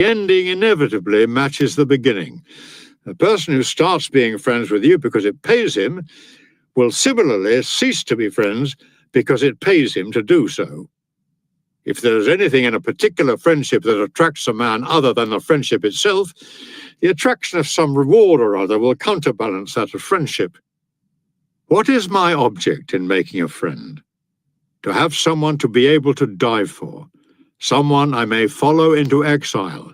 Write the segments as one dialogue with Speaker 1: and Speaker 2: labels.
Speaker 1: the ending inevitably matches the beginning. A person who starts being friends with you because it pays him will similarly cease to be friends because it pays him to do so. If there is anything in a particular friendship that attracts a man other than the friendship itself, the attraction of some reward or other will counterbalance that of friendship. What is my object in making a friend? To have someone to be able to die for, someone I may follow into exile,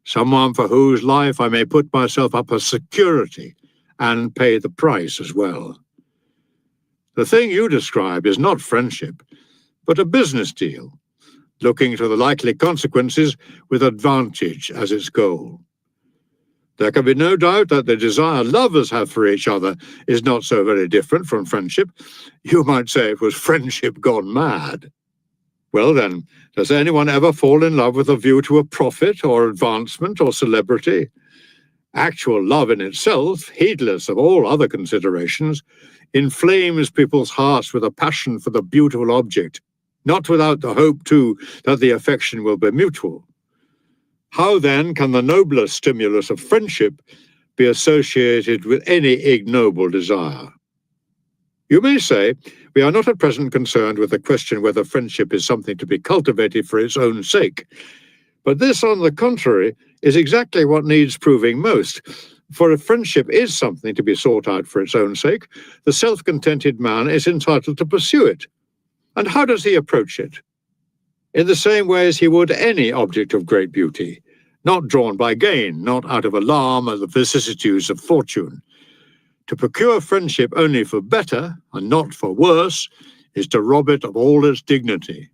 Speaker 1: someone for whose life I may put myself up as security and pay the price as well. The thing you describe is not friendship, but a business deal, looking to the likely consequences with advantage as its goal. There can be no doubt that the desire lovers have for each other is not so very different from friendship. You might say it was friendship gone mad. Well then, does anyone ever fall in love with a view to a profit or advancement or celebrity? Actual love in itself, heedless of all other considerations, inflames people's hearts with a passion for the beautiful object, not without the hope, too, that the affection will be mutual. How, then, can the nobler stimulus of friendship be associated with any ignoble desire? You may say, we are not at present concerned with the question whether friendship is something to be cultivated for its own sake. But this, on the contrary, is exactly what needs proving most. For if friendship is something to be sought out for its own sake, the self-contented man is entitled to pursue it. And how does he approach it? In the same way as he would any object of great beauty, not drawn by gain, not out of alarm at the vicissitudes of fortune. To procure friendship only for better, and not for worse, is to rob it of all its dignity.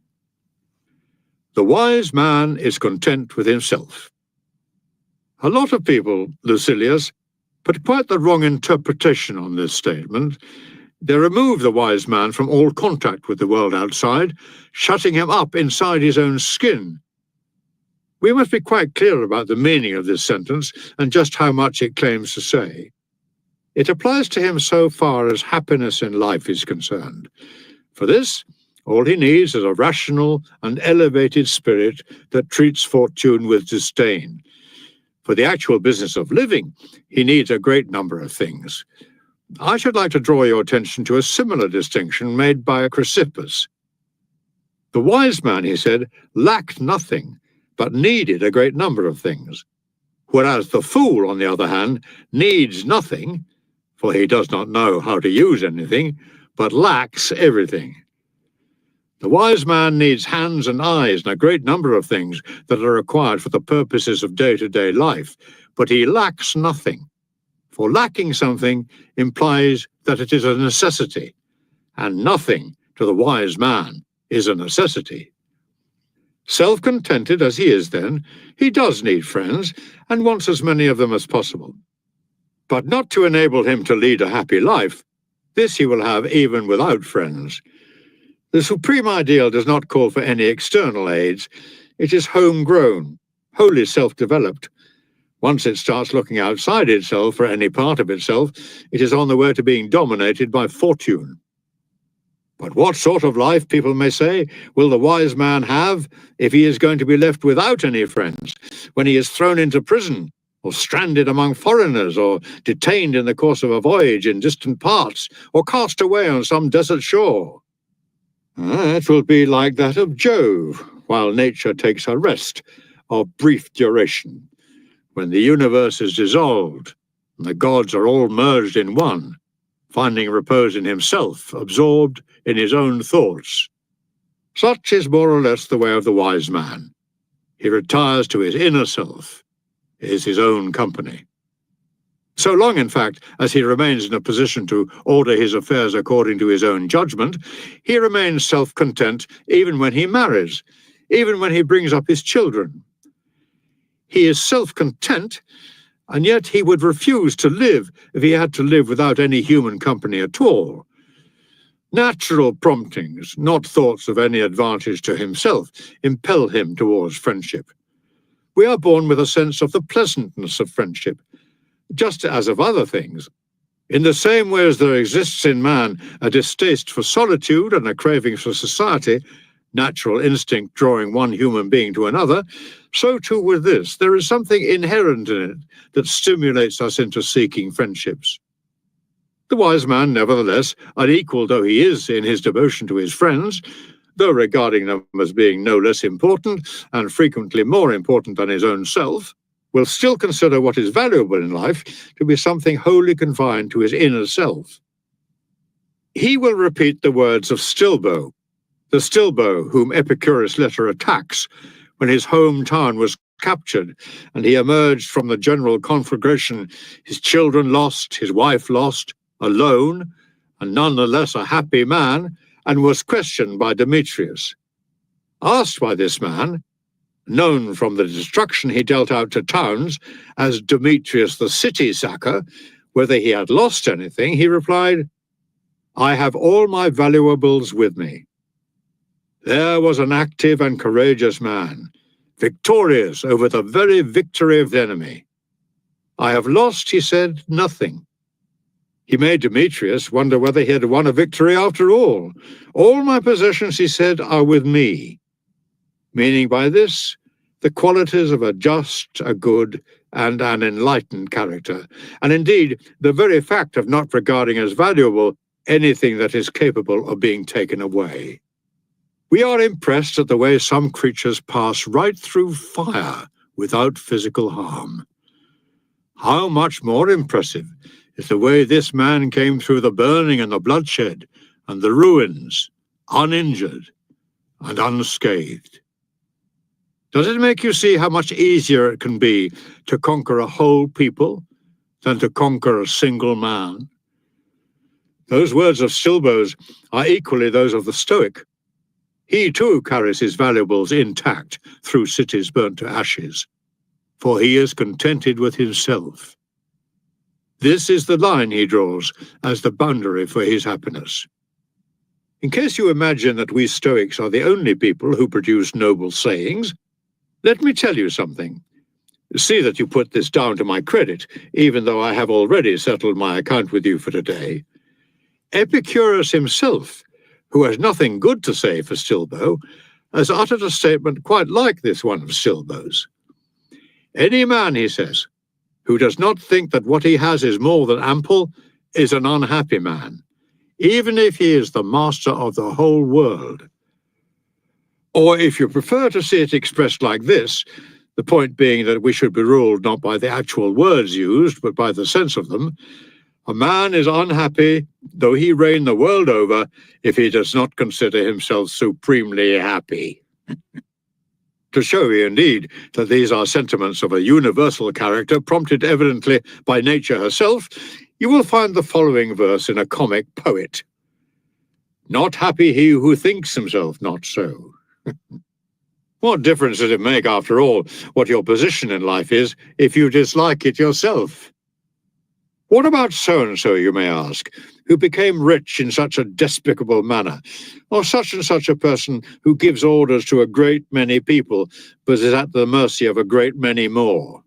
Speaker 1: The wise man is content with himself. A lot of people, Lucilius, put quite the wrong interpretation on this statement. They remove the wise man from all contact with the world outside, shutting him up inside his own skin. We must be quite clear about the meaning of this sentence and just how much it claims to say. It applies to him so far as happiness in life is concerned. For this, all he needs is a rational and elevated spirit that treats fortune with disdain. For the actual business of living, he needs a great number of things. I should like to draw your attention to a similar distinction made by Chrysippus. The wise man, he said, lacked nothing, but needed a great number of things, whereas the fool, on the other hand, needs nothing, for he does not know how to use anything, but lacks everything. The wise man needs hands and eyes and a great number of things that are required for the purposes of day-to-day life, but he lacks nothing. For lacking something implies that it is a necessity, and nothing to the wise man is a necessity. Self-contented as he is then, he does need friends, and wants as many of them as possible. But not to enable him to lead a happy life. This he will have even without friends. The supreme ideal does not call for any external aids. It is homegrown, wholly self-developed. Once it starts looking outside itself for any part of itself, it is on the way to being dominated by fortune. But what sort of life, people may say, will the wise man have if he is going to be left without any friends, when he is thrown into prison, or stranded among foreigners, or detained in the course of a voyage in distant parts, or cast away on some desert shore? It will be like that of Jove, while nature takes a rest of brief duration, when the universe is dissolved, and the gods are all merged in one, finding repose in himself, absorbed in his own thoughts. Such is more or less the way of the wise man. He retires to his inner self, is his own company. So long, in fact, as he remains in a position to order his affairs according to his own judgment, he remains self-content even when he marries, even when he brings up his children. He is self-content, and yet he would refuse to live if he had to live without any human company at all. Natural promptings, not thoughts of any advantage to himself, impel him towards friendship. We are born with a sense of the pleasantness of friendship, just as of other things. In the same way as there exists in man a distaste for solitude and a craving for society, natural instinct drawing one human being to another, so too with this. There is something inherent in it that stimulates us into seeking friendships. The wise man, nevertheless, unequal though he is in his devotion to his friends, though regarding them as being no less important and frequently more important than his own self, will still consider what is valuable in life to be something wholly confined to his inner self. He will repeat the words of Stilbo, the Stilbo whom Epicurus later attacks when his hometown was captured and he emerged from the general conflagration, his children lost, his wife lost, alone, and nonetheless a happy man, and was questioned by Demetrius. Asked by this man, known from the destruction he dealt out to towns as Demetrius the city sacker, whether he had lost anything, he replied, "I have all my valuables with me." There was an active and courageous man, victorious over the very victory of the enemy. "I have lost," he said, "nothing." He made Demetrius wonder whether he had won a victory after all. "All my possessions," he said, "are with me," meaning by this the qualities of a just, a good, and an enlightened character, and indeed the very fact of not regarding as valuable anything that is capable of being taken away. We are impressed at the way some creatures pass right through fire without physical harm. How much more impressive is the way this man came through the burning and the bloodshed and the ruins, uninjured and unscathed. Does it make you see how much easier it can be to conquer a whole people than to conquer a single man? Those words of Stilbo's are equally those of the Stoic. He too carries his valuables intact through cities burnt to ashes, for he is contented with himself. This is the line he draws as the boundary for his happiness. In case you imagine that we Stoics are the only people who produce noble sayings, let me tell you something. See that you put this down to my credit, even though I have already settled my account with you for today. Epicurus himself, who has nothing good to say for Stilbo, has uttered a statement quite like this one of Stilbo's. "Any man," he says, "who does not think that what he has is more than ample is an unhappy man, even if he is the master of the whole world." Or if you prefer to see it expressed like this, the point being that we should be ruled not by the actual words used, but by the sense of them, a man is unhappy, though he reign the world over, if he does not consider himself supremely happy. To show you, indeed, that these are sentiments of a universal character, prompted evidently by nature herself, you will find the following verse in a comic poet. "Not happy he who thinks himself not so." What difference does it make, after all, what your position in life is, if you dislike it yourself? What about so-and-so, you may ask, who became rich in such a despicable manner, or such and such a person who gives orders to a great many people, but is at the mercy of a great many more?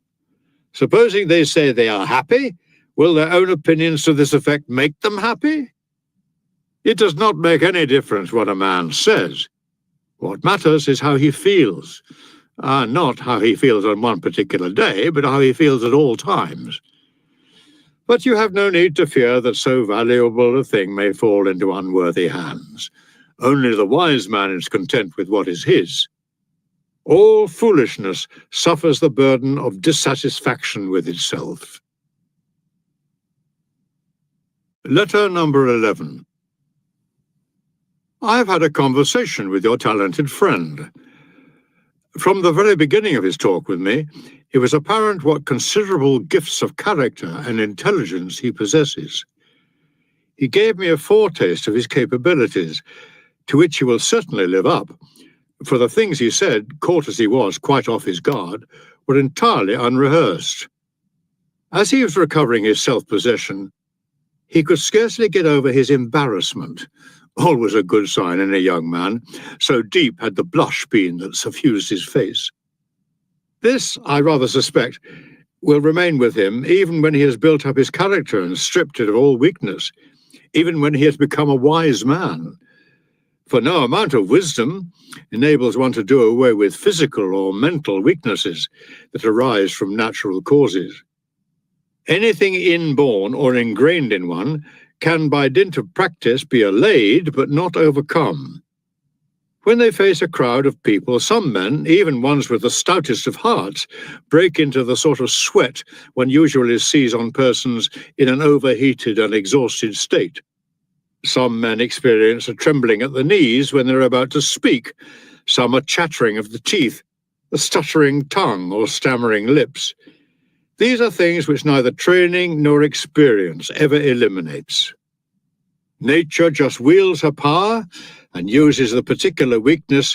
Speaker 1: Supposing they say they are happy, will their own opinions to this effect make them happy? It does not make any difference what a man says. What matters is how he feels, not how he feels on one particular day, but how he feels at all times. But you have no need to fear that so valuable a thing may fall into unworthy hands. Only the wise man is content with what is his. All foolishness suffers the burden of dissatisfaction with itself. Letter number 11. I've had a conversation with your talented friend. From the very beginning of his talk with me, it was apparent what considerable gifts of character and intelligence he possesses. He gave me a foretaste of his capabilities, to which he will certainly live up, for the things he said, caught as he was quite off his guard, were entirely unrehearsed. As he was recovering his self-possession, he could scarcely get over his embarrassment, always a good sign in a young man, so deep had the blush been that suffused his face. This, I rather suspect, will remain with him even when he has built up his character and stripped it of all weakness, even when he has become a wise man. For no amount of wisdom enables one to do away with physical or mental weaknesses that arise from natural causes. Anything inborn or ingrained in one can, by dint of practice, be allayed but not overcome. When they face a crowd of people, some men, even ones with the stoutest of hearts, break into the sort of sweat one usually sees on persons in an overheated and exhausted state. Some men experience a trembling at the knees when they're about to speak. Some a chattering of the teeth, a stuttering tongue or stammering lips. These are things which neither training nor experience ever eliminates. Nature just wields her power and uses the particular weakness